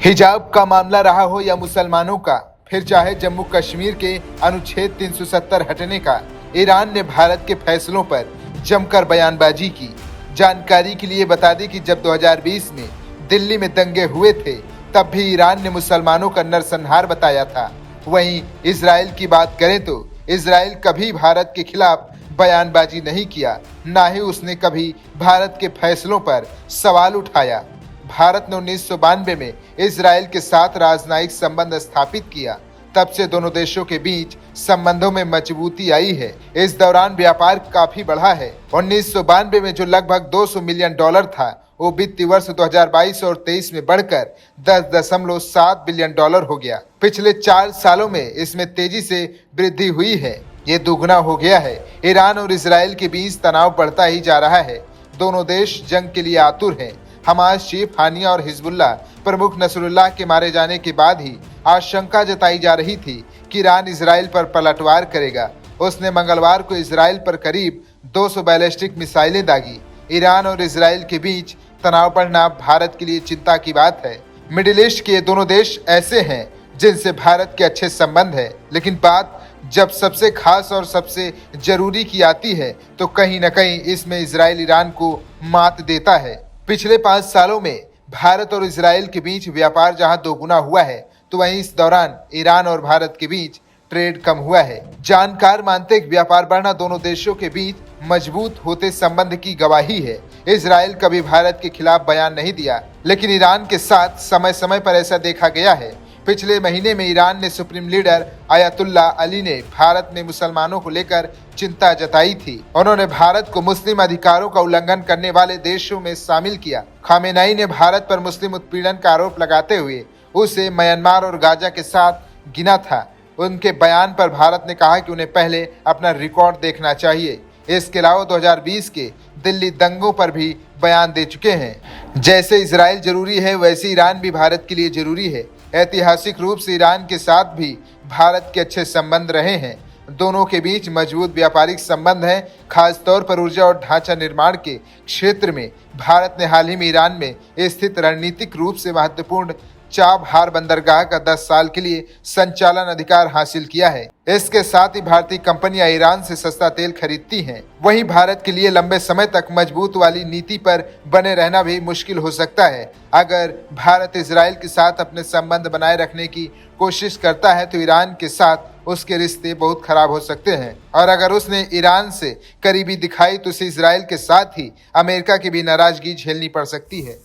हिजाब का मामला रहा हो या मुसलमानों का, फिर चाहे जम्मू कश्मीर के अनुच्छेद 370 हटने का, ईरान ने भारत के फैसलों पर जमकर बयानबाजी की। जानकारी के लिए बता दें कि जब 2020 में दिल्ली में दंगे हुए थे, तब भी ईरान ने मुसलमानों का नरसंहार बताया था। वहीं इजराइल की बात करें तो इजराइल कभी भारत के खिलाफ बयानबाजी नहीं किया, ना ही उसने कभी भारत के फैसलों पर सवाल उठाया। भारत ने 1992 में इजराइल के साथ राजनयिक संबंध स्थापित किया। तब से दोनों देशों के बीच संबंधों में मजबूती आई है। इस दौरान व्यापार काफी बढ़ा है। 1992 में जो लगभग $200 मिलियन था, वो वित्तीय वर्ष 2022 और 23 में बढ़कर $10.7 बिलियन हो गया। पिछले 4 सालों में इसमें तेजी से वृद्धि हुई है, ये दुगना हो गया है। ईरान और इजराइल के बीच तनाव बढ़ता ही जा रहा है। दोनों देश जंग के लिए आतुर हैं। हमास चीफ हानिया और हिजबुल्ला प्रमुख नसरुल्लाह के मारे जाने के बाद ही आशंका जताई जा रही थी कि ईरान इजराइल पर पलटवार करेगा। उसने मंगलवार को इजराइल पर करीब 200 बैलिस्टिक मिसाइलें दागी। ईरान और इजराइल के बीच तनाव बढ़ना भारत के लिए चिंता की बात है। मिडिल ईस्ट के दोनों देश ऐसे हैं जिनसे भारत के अच्छे संबंध है, लेकिन बात जब सबसे खास और सबसे जरूरी की आती है तो कहीं न कहीं इसमें इजराइल ईरान को मात देता है। पिछले 5 सालों में भारत और इजराइल के बीच व्यापार जहां दोगुना हुआ है, तो वहीं इस दौरान ईरान और भारत के बीच ट्रेड कम हुआ है। जानकार मानते हैं कि व्यापार बढ़ना दोनों देशों के बीच मजबूत होते संबंध की गवाही है। इजराइल कभी भारत के खिलाफ बयान नहीं दिया, लेकिन ईरान के साथ समय समय पर ऐसा देखा गया है। पिछले महीने में ईरान ने सुप्रीम लीडर आयतुल्ला अली ने भारत में मुसलमानों को लेकर चिंता जताई थी। उन्होंने भारत को मुस्लिम अधिकारों का उल्लंघन करने वाले देशों में शामिल किया। खामेनेई ने भारत पर मुस्लिम उत्पीड़न का आरोप लगाते हुए उसे म्यांमार और गाजा के साथ गिना था। उनके बयान पर भारत ने कहा कि उन्हें पहले अपना रिकॉर्ड देखना चाहिए। इसके अलावा 2020 के दिल्ली दंगों पर भी बयान दे चुके हैं। जैसे इजराइल जरूरी है, वैसे ईरान भी भारत के लिए जरूरी है। ऐतिहासिक रूप से ईरान के साथ भी भारत के अच्छे संबंध रहे हैं। दोनों के बीच मजबूत व्यापारिक संबंध हैं। खास तौर पर ऊर्जा और ढांचा निर्माण के क्षेत्र में भारत ने हाल ही में ईरान में स्थित रणनीतिक रूप से महत्वपूर्ण चाबहार बंदरगाह का 10 साल के लिए संचालन अधिकार हासिल किया है। इसके साथ ही भारतीय कंपनियां ईरान से सस्ता तेल खरीदती हैं। वहीं भारत के लिए लंबे समय तक मजबूत वाली नीति पर बने रहना भी मुश्किल हो सकता है। अगर भारत इजराइल के साथ अपने संबंध बनाए रखने की कोशिश करता है, तो ईरान के साथ उसके रिश्ते बहुत खराब हो सकते हैं। और अगर उसने ईरान से करीबी दिखाई, तो उसे इजराइल के साथ ही अमेरिका की भी नाराजगी झेलनी पड़ सकती है।